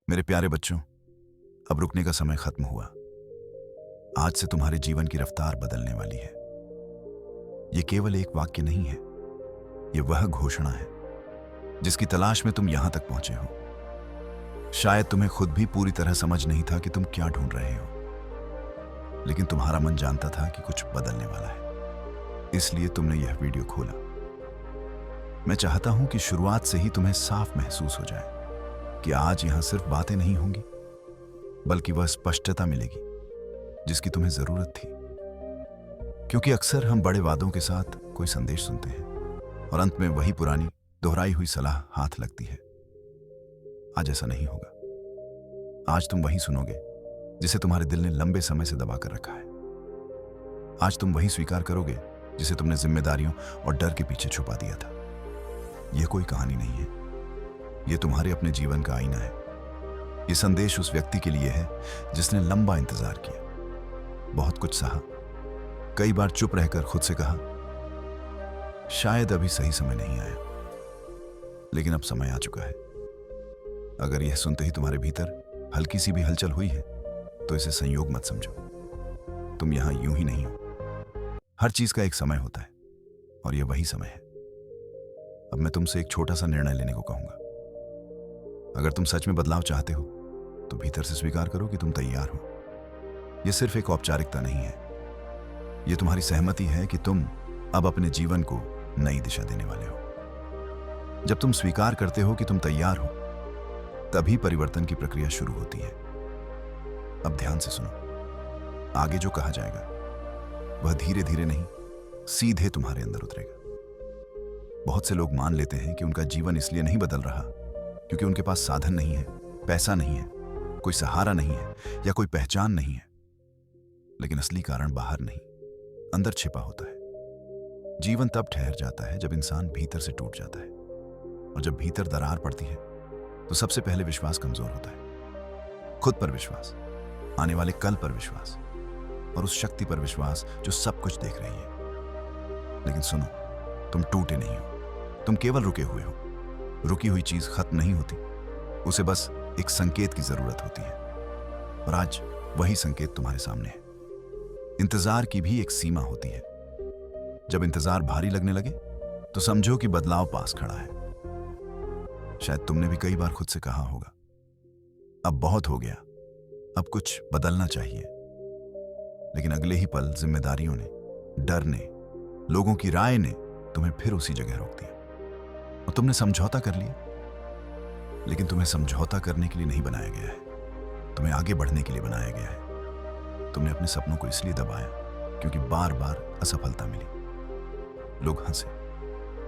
मेरे प्यारे बच्चों, अब रुकने का समय खत्म हुआ। आज से तुम्हारे जीवन की रफ्तार बदलने वाली है। ये केवल एक वाक्य नहीं है, ये वह घोषणा है जिसकी तलाश में तुम यहां तक पहुंचे हो। शायद तुम्हें खुद भी पूरी तरह समझ नहीं था कि तुम क्या ढूंढ रहे हो, लेकिन तुम्हारा मन जानता था कि कुछ बदलने वाला है, इसलिए तुमने यह वीडियो खोला। मैं चाहता हूं कि शुरुआत से ही तुम्हें साफ महसूस हो जाए कि आज यहां सिर्फ बातें नहीं होंगी, बल्कि वह स्पष्टता मिलेगी जिसकी तुम्हें जरूरत थी। क्योंकि अक्सर हम बड़े वादों के साथ कोई संदेश सुनते हैं और अंत में वही पुरानी दोहराई हुई सलाह हाथ लगती है। आज ऐसा नहीं होगा। आज तुम वही सुनोगे जिसे तुम्हारे दिल ने लंबे समय से दबा कर रखा है। आज तुम वही स्वीकार करोगे जिसे तुमने जिम्मेदारियों और डर के पीछे छुपा दिया था। यह कोई कहानी नहीं है, यह तुम्हारे अपने जीवन का आईना है। यह संदेश उस व्यक्ति के लिए है जिसने लंबा इंतजार किया, बहुत कुछ सहा, कई बार चुप रहकर खुद से कहा, शायद अभी सही समय नहीं आया, लेकिन अब समय आ चुका है। अगर यह सुनते ही तुम्हारे भीतर हल्की सी भी हलचल हुई है, तो इसे संयोग मत समझो। तुम यहां यूं ही नहीं हो। हर चीज का एक समय होता है और यह वही समय है। अब मैं तुमसे एक छोटा सा निर्णय लेने को कहूंगा। अगर तुम सच में बदलाव चाहते हो, तो भीतर से स्वीकार करो कि तुम तैयार हो। यह सिर्फ एक औपचारिकता नहीं है, यह तुम्हारी सहमति है कि तुम अब अपने जीवन को नई दिशा देने वाले हो। जब तुम स्वीकार करते हो कि तुम तैयार हो, तभी परिवर्तन की प्रक्रिया शुरू होती है। अब ध्यान से सुनो। आगे जो कहा जाएगा वह धीरे धीरे नहीं, सीधे तुम्हारे अंदर उतरेगा। बहुत से लोग मान लेते हैं कि उनका जीवन इसलिए नहीं बदल रहा क्योंकि उनके पास साधन नहीं है, पैसा नहीं है, कोई सहारा नहीं है या कोई पहचान नहीं है। लेकिन असली कारण बाहर नहीं, अंदर छिपा होता है। जीवन तब ठहर जाता है जब इंसान भीतर से टूट जाता है, और जब भीतर दरार पड़ती है तो सबसे पहले विश्वास कमजोर होता है। खुद पर विश्वास, आने वाले कल पर विश्वास, और उस शक्ति पर विश्वास जो सब कुछ देख रही है। लेकिन सुनो, तुम टूटे नहीं हो, तुम केवल रुके हुए हो। रुकी हुई चीज खत्म नहीं होती, उसे बस एक संकेत की जरूरत होती है, और आज वही संकेत तुम्हारे सामने है। इंतजार की भी एक सीमा होती है। जब इंतजार भारी लगने लगे तो समझो कि बदलाव पास खड़ा है। शायद तुमने भी कई बार खुद से कहा होगा, अब बहुत हो गया, अब कुछ बदलना चाहिए। लेकिन अगले ही पल जिम्मेदारियों ने, डर ने, लोगों की राय ने तुम्हें फिर उसी जगह रोक दिया, और तुमने समझौता कर लिया। लेकिन तुम्हें समझौता करने के लिए नहीं बनाया गया है, तुम्हें आगे बढ़ने के लिए बनाया गया है। तुमने अपने सपनों को इसलिए दबाया क्योंकि बार बार असफलता मिली। लोग हंसे,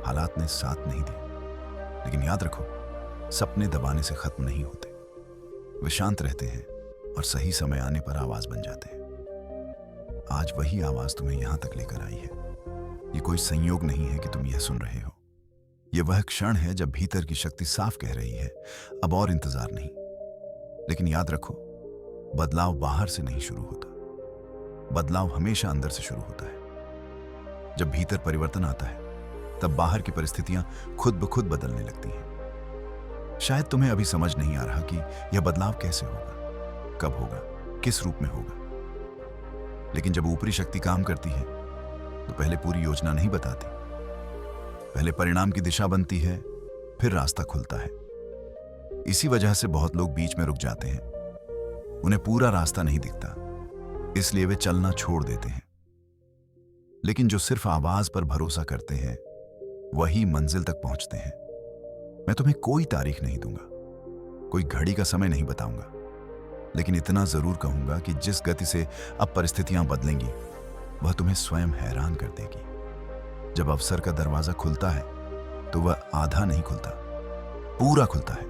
हालात ने साथ नहीं दिया। लेकिन याद रखो, सपने दबाने से खत्म नहीं होते, वे शांत रहते हैं और सही समय आने पर आवाज बन जाते हैं। आज वही आवाज तुम्हें यहां तक लेकर आई है। ये कोई संयोग नहीं है कि तुम यह सुन रहे हो। यह वह क्षण है जब भीतर की शक्ति साफ कह रही है, अब और इंतजार नहीं। लेकिन याद रखो, बदलाव बाहर से नहीं शुरू होता, बदलाव हमेशा अंदर से शुरू होता है। जब भीतर परिवर्तन आता है, तब बाहर की परिस्थितियां खुद ब खुद बदलने लगती हैं। शायद तुम्हें अभी समझ नहीं आ रहा कि यह बदलाव कैसे होगा, कब होगा, किस रूप में होगा। लेकिन जब ऊपरी शक्ति काम करती है, तो पहले पूरी योजना नहीं बताती, पहले परिणाम की दिशा बनती है, फिर रास्ता खुलता है। इसी वजह से बहुत लोग बीच में रुक जाते हैं। उन्हें पूरा रास्ता नहीं दिखता, इसलिए वे चलना छोड़ देते हैं। लेकिन जो सिर्फ आवाज पर भरोसा करते हैं, वही मंजिल तक पहुंचते हैं। मैं तुम्हें कोई तारीख नहीं दूंगा, कोई घड़ी का समय नहीं बताऊंगा, लेकिन इतना जरूर कहूंगा कि जिस गति से अब परिस्थितियां बदलेंगी, वह तुम्हें स्वयं हैरान कर देगी। जब अवसर का दरवाजा खुलता है, तो वह आधा नहीं खुलता, पूरा खुलता है,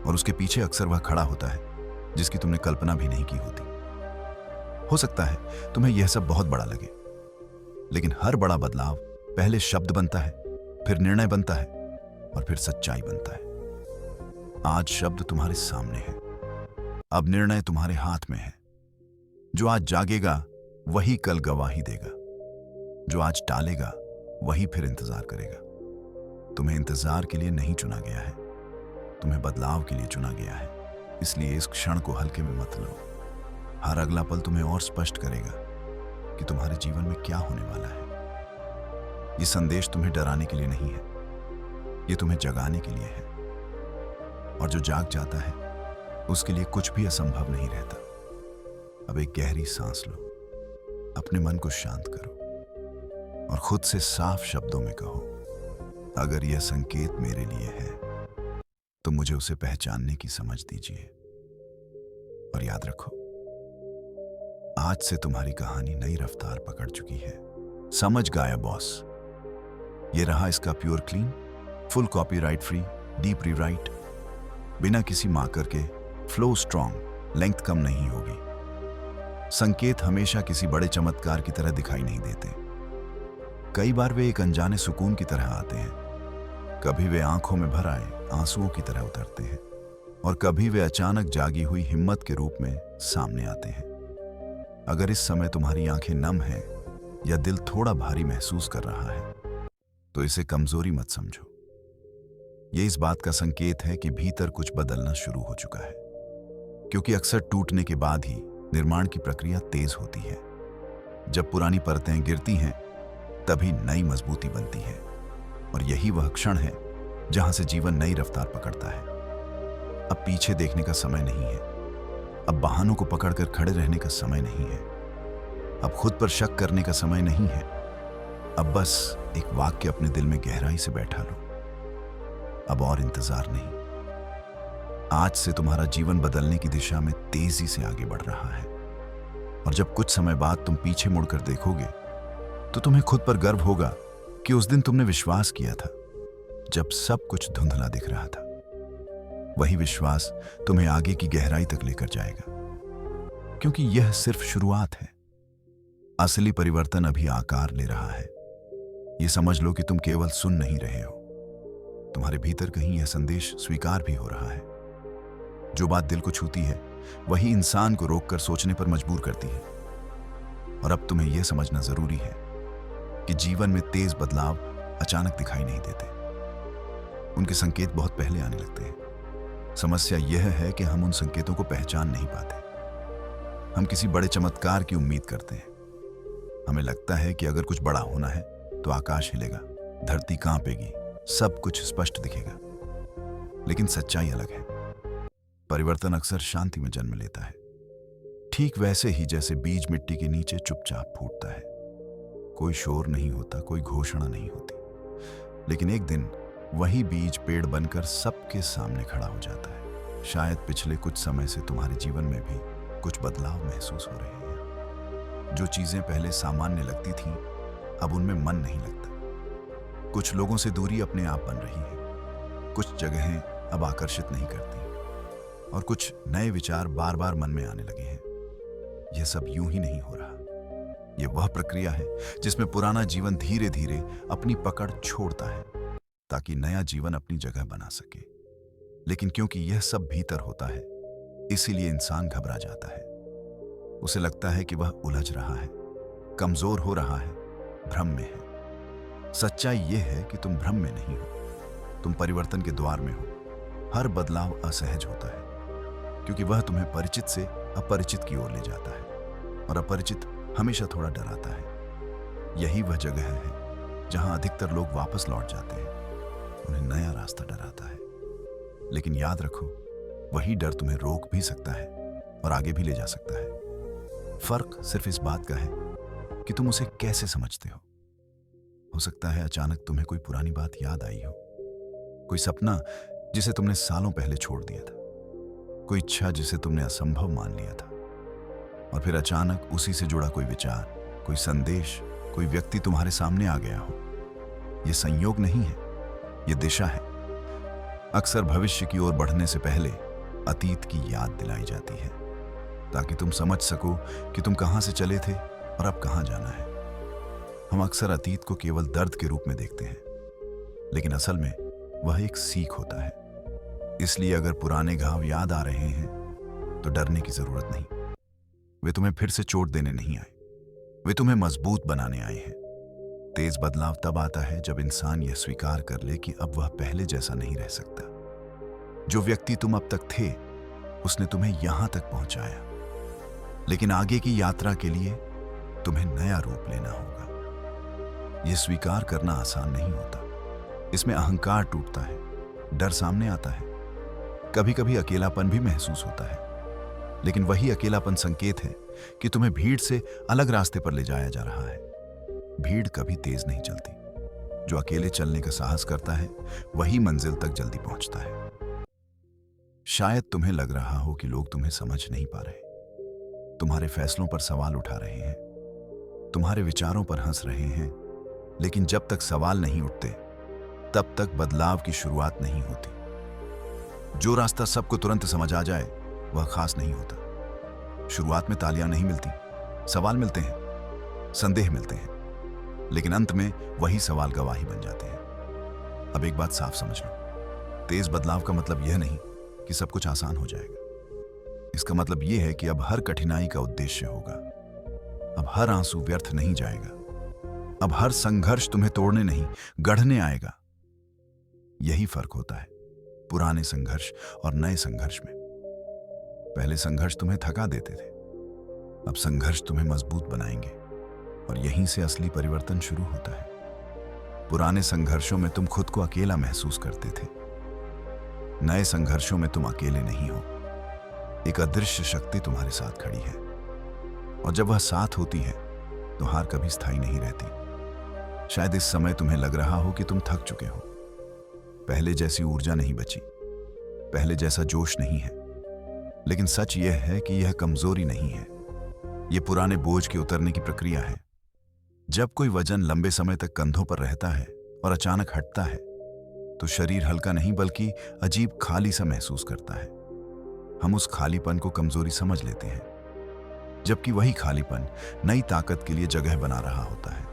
और उसके पीछे अक्सर वह खड़ा होता है जिसकी तुमने कल्पना भी नहीं की होती। हो सकता है तुम्हें यह सब बहुत बड़ा लगे, लेकिन हर बड़ा बदलाव पहले शब्द बनता है, फिर निर्णय बनता है, और फिर सच्चाई बनता है। आज शब्द तुम्हारे सामने है, अब निर्णय तुम्हारे हाथ में है। जो आज जागेगा वही कल गवाही देगा, जो आज टालेगा वही फिर इंतजार करेगा। तुम्हें इंतजार के लिए नहीं चुना गया है, तुम्हें बदलाव के लिए चुना गया है। इसलिए इस क्षण को हल्के में मत लो। हर अगला पल तुम्हें और स्पष्ट करेगा कि तुम्हारे जीवन में क्या होने वाला है। ये संदेश तुम्हें डराने के लिए नहीं है, ये तुम्हें जगाने के लिए है। और जो जाग जाता है उसके लिए कुछ भी असंभव नहीं रहता। अब एक गहरी सांस लो, अपने मन को शांत करो और खुद से साफ शब्दों में कहो, अगर यह संकेत मेरे लिए है तो मुझे उसे पहचानने की समझ दीजिए। और याद रखो, आज से तुम्हारी कहानी नई रफ्तार पकड़ चुकी है। समझ गाया बॉस। ये रहा इसका pure clean, full copyright free, deep rewrite, बिना किसी मार्कर के। फ्लो स्ट्रॉन्ग, लेंथ कम नहीं होगी। संकेत हमेशा किसी बड़े चमत्कार की तरह दिखाई नहीं देते। कई बार वे एक अनजाने सुकून की तरह आते हैं। कभी वे आंखों में भर आए आंसुओं की तरह उतरते हैं और कभी वे अचानक जागी हुई हिम्मत के रूप में सामने आते हैं। अगर इस समय तुम्हारी आंखें नम हैं या दिल थोड़ा भारी महसूस कर रहा है तो इसे कमजोरी मत समझो। यह इस बात का संकेत है कि भीतर कुछ बदलना शुरू हो चुका है, क्योंकि अक्सर टूटने के बाद ही निर्माण की प्रक्रिया तेज होती है। जब पुरानी परतें गिरती हैं तभी नई मजबूती बनती है, और यही वह क्षण है जहां से जीवन नई रफ्तार पकड़ता है। अब पीछे देखने का समय नहीं है, अब बहानों को पकड़कर खड़े रहने का समय नहीं है, अब खुद पर शक करने का समय नहीं है। अब बस एक वाक्य अपने दिल में गहराई से बैठा लो, अब और इंतजार नहीं। आज से तुम्हारा जीवन बदलने की दिशा में तेजी से आगे बढ़ रहा है, और जब कुछ समय बाद तुम पीछे मुड़कर देखोगे तो तुम्हें खुद पर गर्व होगा कि उस दिन तुमने विश्वास किया था जब सब कुछ धुंधला दिख रहा था। वही विश्वास तुम्हें आगे की गहराई तक लेकर जाएगा, क्योंकि यह सिर्फ शुरुआत है। असली परिवर्तन अभी आकार ले रहा है। यह समझ लो कि तुम केवल सुन नहीं रहे हो, तुम्हारे भीतर कहीं यह संदेश स्वीकार भी हो रहा है। जो बात दिल को छूती है वही इंसान को रोककर सोचने पर मजबूर करती है। और अब तुम्हें यह समझना जरूरी है कि जीवन में तेज बदलाव अचानक दिखाई नहीं देते, उनके संकेत बहुत पहले आने लगते हैं। समस्या यह है कि हम उन संकेतों को पहचान नहीं पाते। हम किसी बड़े चमत्कार की उम्मीद करते हैं। हमें लगता है कि अगर कुछ बड़ा होना है तो आकाश हिलेगा, धरती कांपेगी, सब कुछ स्पष्ट दिखेगा। लेकिन सच्चाई अलग है। परिवर्तन अक्सर शांति में जन्म लेता है, ठीक वैसे ही जैसे बीज मिट्टी के नीचे चुपचाप फूटता है। कोई शोर नहीं होता, कोई घोषणा नहीं होती, लेकिन एक दिन वही बीज पेड़ बनकर सबके सामने खड़ा हो जाता है। शायद पिछले कुछ समय से तुम्हारे जीवन में भी कुछ बदलाव महसूस हो रहे हैं। जो चीजें पहले सामान्य लगती थीं, अब उनमें मन नहीं लगता। कुछ लोगों से दूरी अपने आप बन रही है, कुछ जगहें अब आकर्षित नहीं करती, और कुछ नए विचार बार बार मन में आने लगे हैं। यह सब यूं ही नहीं हो रहा। यह वह प्रक्रिया है जिसमें पुराना जीवन धीरे धीरे अपनी पकड़ छोड़ता है ताकि नया जीवन अपनी जगह बना सके। लेकिन क्योंकि यह सब भीतर होता है, इसीलिए इंसान घबरा जाता है। उसे लगता है कि वह उलझ रहा है, कमजोर हो रहा है, भ्रम में है। सच्चाई यह है कि तुम भ्रम में नहीं हो, तुम परिवर्तन के द्वार में हो। हर बदलाव असहज होता है क्योंकि वह तुम्हें परिचित से अपरिचित की ओर ले जाता है, और अपरिचित हमेशा थोड़ा डराता है। यही वह जगह है जहां अधिकतर लोग वापस लौट जाते हैं। उन्हें नया रास्ता डराता है, लेकिन याद रखो, वही डर तुम्हें रोक भी सकता है और आगे भी ले जा सकता है। फर्क सिर्फ इस बात का है कि तुम उसे कैसे समझते हो। हो सकता है अचानक तुम्हें कोई पुरानी बात याद आई हो, कोई सपना जिसे तुमने सालों पहले छोड़ दिया था, कोई इच्छा जिसे तुमने असंभव मान लिया था, और फिर अचानक उसी से जुड़ा कोई विचार, कोई संदेश, कोई व्यक्ति तुम्हारे सामने आ गया हो। यह संयोग नहीं है, यह दिशा है। अक्सर भविष्य की ओर बढ़ने से पहले अतीत की याद दिलाई जाती है, ताकि तुम समझ सको कि तुम कहां से चले थे और अब कहां जाना है। हम अक्सर अतीत को केवल दर्द के रूप में देखते हैं, लेकिन असल में वह एक सीख होता है। इसलिए अगर पुराने घाव याद आ रहे हैं तो डरने की जरूरत नहीं। वे तुम्हें फिर से चोट देने नहीं आए, वे तुम्हें मजबूत बनाने आए हैं। तेज बदलाव तब आता है जब इंसान यह स्वीकार कर ले कि अब वह पहले जैसा नहीं रह सकता। जो व्यक्ति तुम अब तक थे उसने तुम्हें यहां तक पहुंचाया, लेकिन आगे की यात्रा के लिए तुम्हें नया रूप लेना होगा। यह स्वीकार करना आसान नहीं होता। इसमें अहंकार टूटता है, डर सामने आता है, कभी कभी अकेलापन भी महसूस होता है, लेकिन वही अकेलापन संकेत है कि तुम्हें भीड़ से अलग रास्ते पर ले जाया जा रहा है। भीड़ कभी तेज नहीं चलती। जो अकेले चलने का साहस करता है वही मंजिल तक जल्दी पहुंचता है। शायद तुम्हें लग रहा हो कि लोग तुम्हें समझ नहीं पा रहे, तुम्हारे फैसलों पर सवाल उठा रहे हैं, तुम्हारे विचारों पर हंस रहे हैं, लेकिन जब तक सवाल नहीं उठते तब तक बदलाव की शुरुआत नहीं होती। जो रास्ता सबको तुरंत समझ आ जाए वह खास नहीं होता। शुरुआत में तालियां नहीं मिलती, सवाल मिलते हैं, संदेह मिलते हैं, लेकिन अंत में वही सवाल गवाही बन जाते हैं। अब एक बात साफ समझ लो, तेज बदलाव का मतलब यह नहीं कि सब कुछ आसान हो जाएगा। इसका मतलब यह है कि अब हर कठिनाई का उद्देश्य होगा, अब हर आंसू व्यर्थ नहीं जाएगा, अब हर संघर्ष तुम्हें तोड़ने नहीं गढ़ने आएगा। यही फर्क होता है पुराने संघर्ष और नए संघर्ष में। पहले संघर्ष तुम्हें थका देते थे, अब संघर्ष तुम्हें मजबूत बनाएंगे, और यहीं से असली परिवर्तन शुरू होता है। पुराने संघर्षों में तुम खुद को अकेला महसूस करते थे, नए संघर्षों में तुम अकेले नहीं हो। एक अदृश्य शक्ति तुम्हारे साथ खड़ी है, और जब वह साथ होती है तो हार कभी स्थायी नहीं रहती। शायद इस समय तुम्हें लग रहा हो कि तुम थक चुके हो, पहले जैसी ऊर्जा नहीं बची, पहले जैसा जोश नहीं है, लेकिन सच यह है कि यह कमजोरी नहीं है, यह पुराने बोझ के उतरने की प्रक्रिया है। जब कोई वजन लंबे समय तक कंधों पर रहता है और अचानक हटता है तो शरीर हल्का नहीं बल्कि अजीब खाली सा महसूस करता है। हम उस खालीपन को कमजोरी समझ लेते हैं, जबकि वही खालीपन नई ताकत के लिए जगह बना रहा होता है।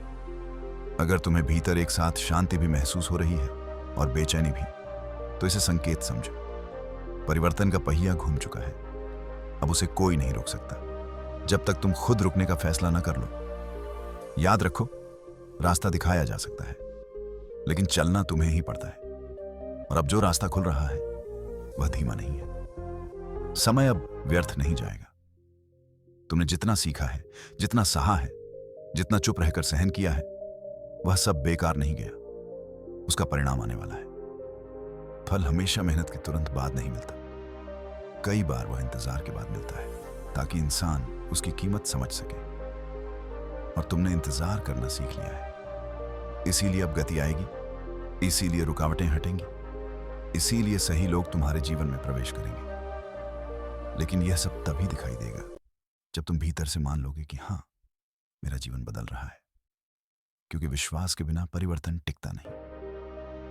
अगर तुम्हें भीतर एक साथ शांति भी महसूस हो रही है और बेचैनी भी, तो इसे संकेत समझो। परिवर्तन का पहिया घूम चुका है, अब उसे कोई नहीं रोक सकता जब तक तुम खुद रुकने का फैसला न कर लो। याद रखो, रास्ता दिखाया जा सकता है, लेकिन चलना तुम्हें ही पड़ता है। और अब जो रास्ता खुल रहा है वह धीमा नहीं है। समय अब व्यर्थ नहीं जाएगा। तुमने जितना सीखा है, जितना सहा है, जितना चुप रहकर सहन किया है, वह सब बेकार नहीं गया। उसका परिणाम आने वाला है। फल हमेशा मेहनत के तुरंत बाद नहीं मिलता, कई बार वह इंतजार के बाद मिलता है, ताकि इंसान उसकी कीमत समझ सके। और तुमने इंतजार करना सीख लिया है, इसीलिए अब गति आएगी, इसीलिए रुकावटें हटेंगी, इसीलिए सही लोग तुम्हारे जीवन में प्रवेश करेंगे। लेकिन यह सब तभी दिखाई देगा जब तुम भीतर से मान लोगे कि हाँ, मेरा जीवन बदल रहा है। क्योंकि विश्वास के बिना परिवर्तन टिकता नहीं,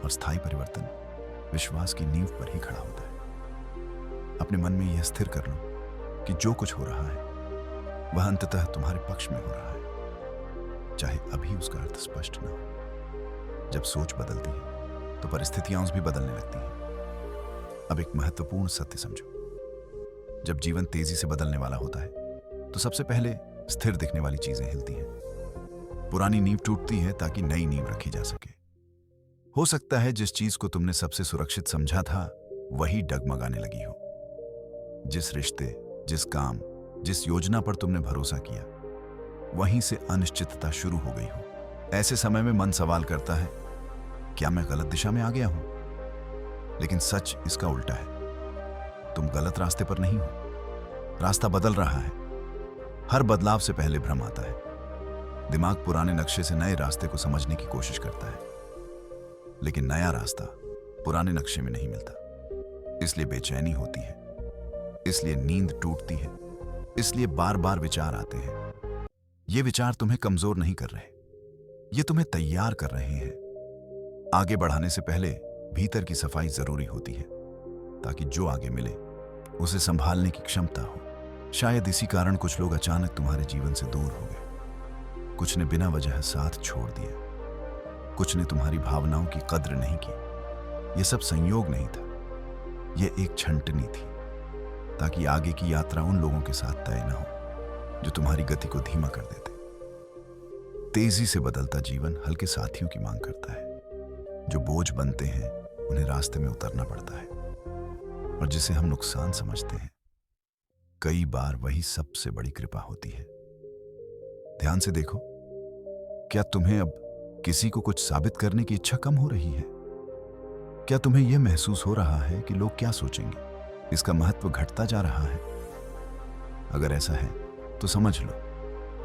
और स्थायी परिवर्तन विश्वास की नींव पर ही खड़ा होता है। अपने मन में यह स्थिर कर लो कि जो कुछ हो रहा है वह अंततः तुम्हारे पक्ष में हो रहा है, चाहे अभी उसका अर्थ स्पष्ट न हो। जब सोच बदलती है तो परिस्थितियां भी बदलने लगती हैं। अब एक महत्वपूर्ण सत्य समझो, जब जीवन तेजी से बदलने वाला होता है तो सबसे पहले स्थिर दिखने वाली चीजें हिलती हैं। पुरानी नींव टूटती है ताकि नई नींव रखी जा सके। हो सकता है जिस चीज को तुमने सबसे सुरक्षित समझा था वही डगमगाने लगी हो। जिस रिश्ते, जिस काम, जिस योजना पर तुमने भरोसा किया, वहीं से अनिश्चितता शुरू हो गई हो। ऐसे समय में मन सवाल करता है, क्या मैं गलत दिशा में आ गया हूं? लेकिन सच इसका उल्टा है। तुम गलत रास्ते पर नहीं हो, रास्ता बदल रहा है। हर बदलाव से पहले भ्रम आता है। दिमाग पुराने नक्शे से नए रास्ते को समझने की कोशिश करता है, लेकिन नया रास्ता पुराने नक्शे में नहीं मिलता। इसलिए बेचैनी होती है, इसलिए नींद टूटती है, इसलिए बार बार विचार आते हैं। ये विचार तुम्हें कमजोर नहीं कर रहे, ये तुम्हें तैयार कर रहे हैं। आगे बढ़ाने से पहले भीतर की सफाई जरूरी होती है, ताकि जो आगे मिले उसे संभालने की क्षमता हो। शायद इसी कारण कुछ लोग अचानक तुम्हारे जीवन से दूर हो गए, कुछ ने बिना वजह साथ छोड़ दिया, कुछ ने तुम्हारी भावनाओं की कद्र नहीं की। यह सब संयोग नहीं था, यह एक छंटनी थी, ताकि आगे की यात्रा उन लोगों के साथ तय न हो जो तुम्हारी गति को धीमा कर देते। तेजी से बदलता जीवन हल्के साथियों की मांग करता है। जो बोझ बनते हैं उन्हें रास्ते में उतरना पड़ता है, और जिसे हम नुकसान समझते हैं कई बार वही सबसे बड़ी कृपा होती है। ध्यान से देखो, क्या तुम्हें अब किसी को कुछ साबित करने की इच्छा कम हो रही है? क्या तुम्हें यह महसूस हो रहा है कि लोग क्या सोचेंगे, इसका महत्व घटता जा रहा है? अगर ऐसा है तो समझ लो,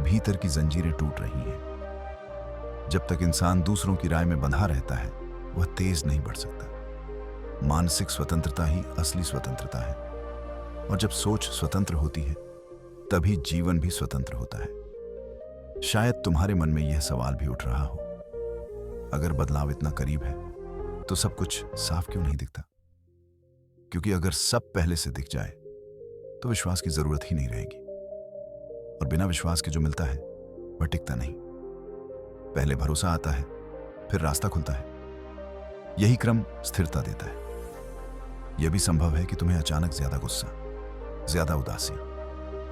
भीतर की जंजीरें टूट रही हैं। जब तक इंसान दूसरों की राय में बंधा रहता है, वह तेज नहीं बढ़ सकता। मानसिक स्वतंत्रता ही असली स्वतंत्रता है, और जब सोच स्वतंत्र होती है तभी जीवन भी स्वतंत्र होता है। शायद तुम्हारे मन में यह सवाल भी उठ रहा हो, अगर बदलाव इतना करीब है तो सब कुछ साफ क्यों नहीं दिखता? क्योंकि अगर सब पहले से दिख जाए तो विश्वास की जरूरत ही नहीं रहेगी, और बिना विश्वास के जो मिलता है वह टिकता नहीं। पहले भरोसा आता है, फिर रास्ता खुलता है। यही क्रम स्थिरता देता है। यह भी संभव है कि तुम्हें अचानक ज्यादा गुस्सा, ज्यादा उदासी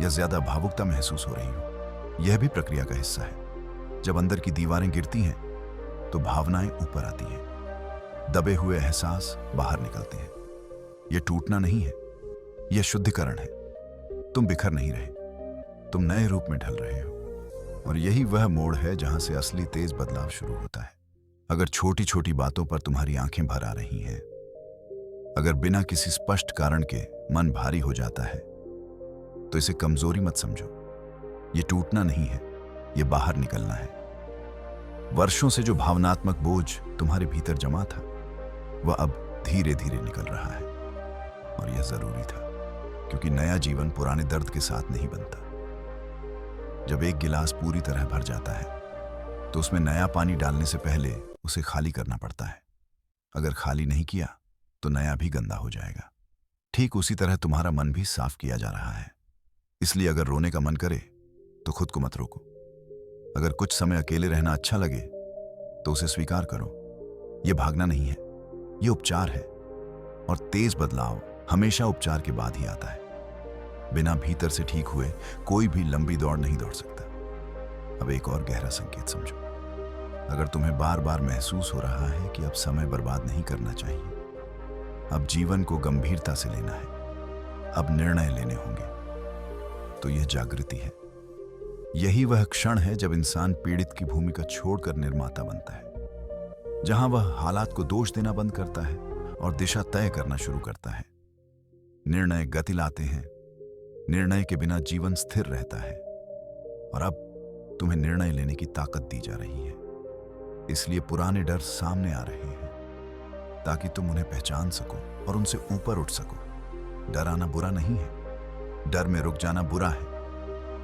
या ज्यादा भावुकता महसूस हो रही हो। यह भी प्रक्रिया का हिस्सा है। जब अंदर की दीवारें गिरती हैं तो भावनाएं ऊपर आती हैं, दबे हुए एहसास बाहर निकलते हैं। यह टूटना नहीं है, यह शुद्धिकरण है। तुम बिखर नहीं रहे, तुम नए रूप में ढल रहे हो, और यही वह मोड़ है जहां से असली तेज बदलाव शुरू होता है। अगर छोटी छोटी बातों पर तुम्हारी आंखें भर आ रही हैं, अगर बिना किसी स्पष्ट कारण के मन भारी हो जाता है, तो इसे कमजोरी मत समझो। यह टूटना नहीं है, यह बाहर निकलना है। वर्षों से जो भावनात्मक बोझ तुम्हारे भीतर जमा था, वह अब धीरे धीरे निकल रहा है, और यह जरूरी था, क्योंकि नया जीवन पुराने दर्द के साथ नहीं बनता। जब एक गिलास पूरी तरह भर जाता है तो उसमें नया पानी डालने से पहले उसे खाली करना पड़ता है। अगर खाली नहीं किया तो नया भी गंदा हो जाएगा। ठीक उसी तरह तुम्हारा मन भी साफ किया जा रहा है। इसलिए अगर रोने का मन करे तो खुद को मत रोको। अगर कुछ समय अकेले रहना अच्छा लगे तो उसे स्वीकार करो। यह भागना नहीं है, यह उपचार है, और तेज बदलाव हमेशा उपचार के बाद ही आता है। बिना भीतर से ठीक हुए कोई भी लंबी दौड़ नहीं दौड़ सकता। अब एक और गहरा संकेत समझो। अगर तुम्हें बार बार महसूस हो रहा है कि अब समय बर्बाद नहीं करना चाहिए, अब जीवन को गंभीरता से लेना है, अब निर्णय लेने होंगे, तो यह जागृति है। यही वह क्षण है जब इंसान पीड़ित की भूमिका छोड़कर निर्माता बनता है, जहां वह हालात को दोष देना बंद करता है और दिशा तय करना शुरू करता है। निर्णय गति लाते हैं। निर्णय के बिना जीवन स्थिर रहता है, और अब तुम्हें निर्णय लेने की ताकत दी जा रही है। इसलिए पुराने डर सामने आ रहे हैं, ताकि तुम उन्हें पहचान सको और उनसे ऊपर उठ सको। डर आना बुरा नहीं है, डर में रुक जाना बुरा है,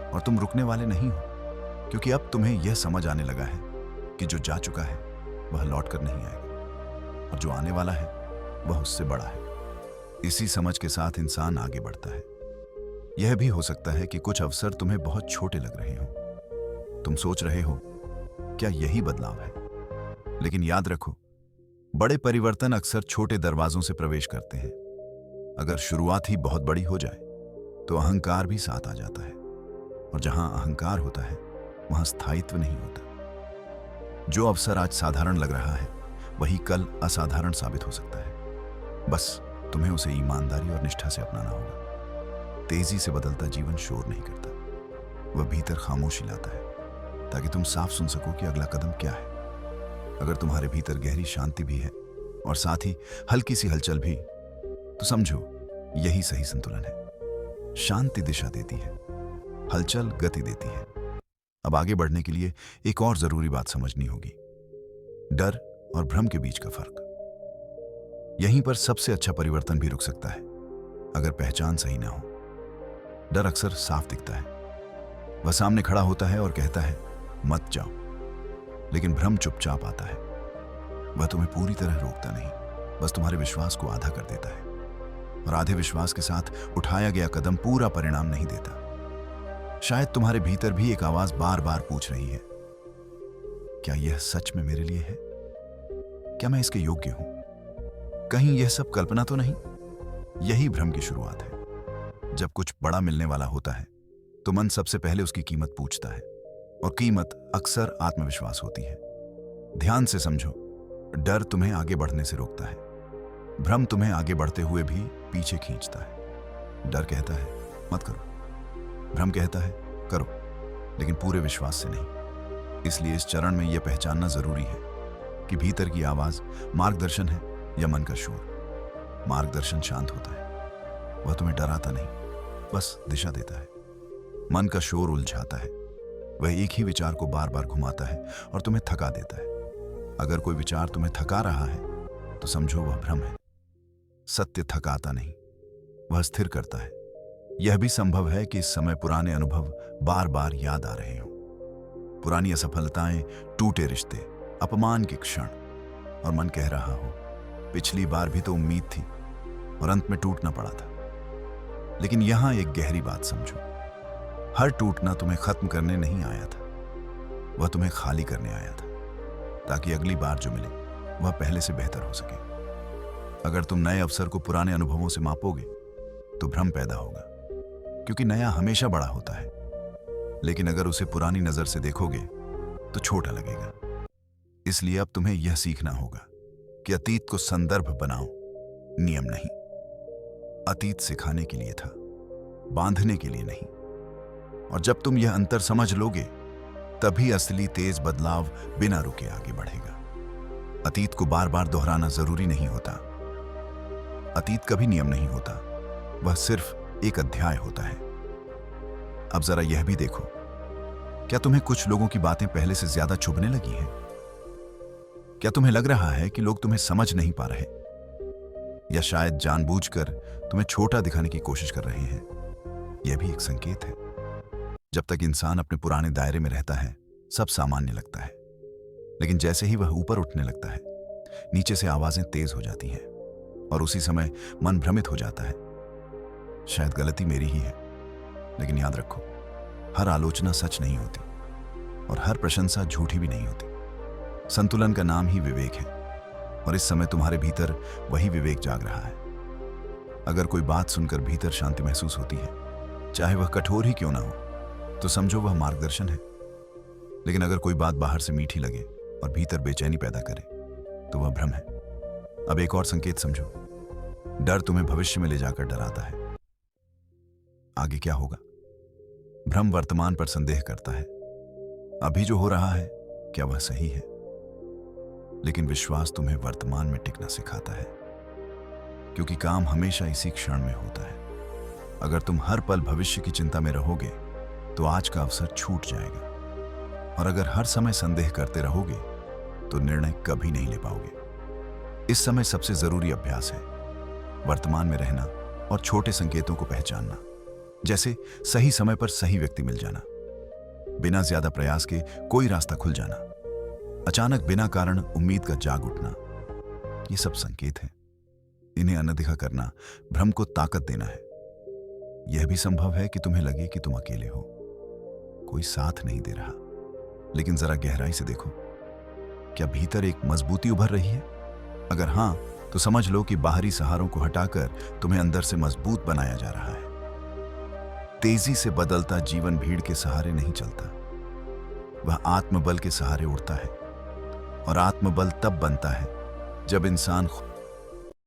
और तुम रुकने वाले नहीं हो, क्योंकि अब तुम्हें यह समझ आने लगा है कि जो जा चुका है वह लौट कर नहीं आएगा, और जो आने वाला है वह उससे बड़ा है। इसी समझ के साथ इंसान आगे बढ़ता है। यह भी हो सकता है कि कुछ अवसर तुम्हें बहुत छोटे लग रहे हो। तुम सोच रहे हो, क्या यही बदलाव है? लेकिन याद रखो, बड़े परिवर्तन अक्सर छोटे दरवाजों से प्रवेश करते हैं। अगर शुरुआत ही बहुत बड़ी हो जाए तो अहंकार भी साथ आ जाता है, और जहां अहंकार होता है वहां स्थायित्व नहीं होता। जो अवसर आज साधारण लग रहा है वही कल असाधारण साबित हो सकता है। बस तुम्हें उसे ईमानदारी और निष्ठा से अपनाना होगा। तेजी से बदलता जीवन शोर नहीं करता, वह भीतर खामोशी लाता है, ताकि तुम साफ सुन सको कि अगला कदम क्या है। अगर तुम्हारे भीतर गहरी शांति भी है और साथ ही हल्की सी हलचल भी, तो समझो यही सही संतुलन है। शांति दिशा देती है, हलचल गति देती है। अब आगे बढ़ने के लिए एक और जरूरी बात समझनी होगी, डर और भ्रम के बीच का फर्क। यहीं पर सबसे अच्छा परिवर्तन भी रुक सकता है, अगर पहचान सही ना हो। डर अक्सर साफ दिखता है, वह सामने खड़ा होता है और कहता है मत जाओ, लेकिन भ्रम चुपचाप आता है। वह तुम्हें पूरी तरह रोकता नहीं, बस तुम्हारे विश्वास को आधा कर देता है, और आधे विश्वास के साथ उठाया गया कदम पूरा परिणाम नहीं देता। शायद तुम्हारे भीतर भी एक आवाज बार बार पूछ रही है, क्या यह सच में मेरे लिए है? क्या मैं इसके योग्य हूं? कहीं यह सब कल्पना तो नहीं? यही भ्रम की शुरुआत है। जब कुछ बड़ा मिलने वाला होता है तो मन सबसे पहले उसकी कीमत पूछता है, और कीमत अक्सर आत्मविश्वास होती है। ध्यान से समझो, डर तुम्हें आगे बढ़ने से रोकता है, भ्रम तुम्हें आगे बढ़ते हुए भी पीछे खींचता है। डर कहता है मत करो, भ्रम कहता है करो, लेकिन पूरे विश्वास से नहीं। इसलिए इस चरण में यह पहचानना जरूरी है कि भीतर की आवाज मार्गदर्शन है या मन का शोर। मार्गदर्शन शांत होता है, वह तुम्हें डराता नहीं, बस दिशा देता है। मन का शोर उलझाता है, वह एक ही विचार को बार बार घुमाता है और तुम्हें थका देता है। अगर कोई विचार तुम्हें थका रहा है तो समझो वह भ्रम है। सत्य थकाता नहीं, वह स्थिर करता है। यह भी संभव है कि इस समय पुराने अनुभव बार बार याद आ रहे हों, पुरानी असफलताएं, टूटे रिश्ते, अपमान के क्षण, और मन कह रहा हो पिछली बार भी तो उम्मीद थी और अंत में टूटना पड़ा था। लेकिन यहां एक गहरी बात समझो, हर टूटना तुम्हें खत्म करने नहीं आया था, वह तुम्हें खाली करने आया था, ताकि अगली बार जो मिले वह पहले से बेहतर हो सके। अगर तुम नए अवसर को पुराने अनुभवों से मापोगे तो भ्रम पैदा होगा, क्योंकि नया हमेशा बड़ा होता है। लेकिन अगर उसे पुरानी नजर से देखोगे तो छोटा लगेगा। इसलिए अब तुम्हें यह सीखना होगा कि अतीत को संदर्भ बनाओ, नियम नहीं। अतीत सिखाने के लिए था, बांधने के लिए नहीं। और जब तुम यह अंतर समझ लोगे तभी असली तेज बदलाव बिना रुके आगे बढ़ेगा। अतीत को बार बार दोहराना जरूरी नहीं होता। अतीत कभी नियम नहीं होता, वह सिर्फ एक अध्याय होता है। अब जरा यह भी देखो, क्या तुम्हें कुछ लोगों की बातें पहले से ज्यादा चुभने लगी हैं? क्या तुम्हें लग रहा है कि लोग तुम्हें समझ नहीं पा रहे, या शायद जानबूझकर तुम्हें छोटा दिखाने की कोशिश कर रहे हैं? यह भी एक संकेत है। जब तक इंसान अपने पुराने दायरे में रहता है सब सामान्य लगता है, लेकिन जैसे ही वह ऊपर उठने लगता है नीचे से आवाजें तेज हो जाती हैं और उसी समय मन भ्रमित हो जाता है। शायद गलती मेरी ही है, लेकिन याद रखो, हर आलोचना सच नहीं होती और हर प्रशंसा झूठी भी नहीं होती। संतुलन का नाम ही विवेक है, और इस समय तुम्हारे भीतर वही विवेक जाग रहा है। अगर कोई बात सुनकर भीतर शांति महसूस होती है, चाहे वह कठोर ही क्यों ना हो, तो समझो वह मार्गदर्शन है। लेकिन अगर कोई बात बाहर से मीठी लगे और भीतर बेचैनी पैदा करे तो वह भ्रम है। अब एक और संकेत समझो, डर तुम्हें भविष्य में ले जाकर डराता है। आगे क्या होगा? भ्रम वर्तमान पर संदेह करता है, अभी जो हो रहा है क्या वह सही है? लेकिन विश्वास तुम्हें वर्तमान में टिकना सिखाता है, क्योंकि काम हमेशा इसी क्षण में होता है। अगर तुम हर पल भविष्य की चिंता में रहोगे तो आज का अवसर छूट जाएगा, और अगर हर समय संदेह करते रहोगे तो निर्णय कभी नहीं ले पाओगे। इस समय सबसे जरूरी अभ्यास है वर्तमान में रहना और छोटे संकेतों को पहचानना, जैसे सही समय पर सही व्यक्ति मिल जाना, बिना ज्यादा प्रयास के कोई रास्ता खुल जाना, अचानक बिना कारण उम्मीद का जाग उठना। ये सब संकेत हैं। इन्हें अनदेखा करना भ्रम को ताकत देना है। यह भी संभव है कि तुम्हें लगे कि तुम अकेले हो, कोई साथ नहीं दे रहा, लेकिन जरा गहराई से देखो, क्या भीतर एक मजबूती उभर रही है? अगर हां, तो समझ लो कि बाहरी सहारों को हटाकर तुम्हें अंदर से मजबूत बनाया जा रहा है। तेजी से बदलता जीवन भीड़ के सहारे नहीं चलता, वह आत्मबल के सहारे उड़ता है। और आत्मबल तब बनता है जब इंसान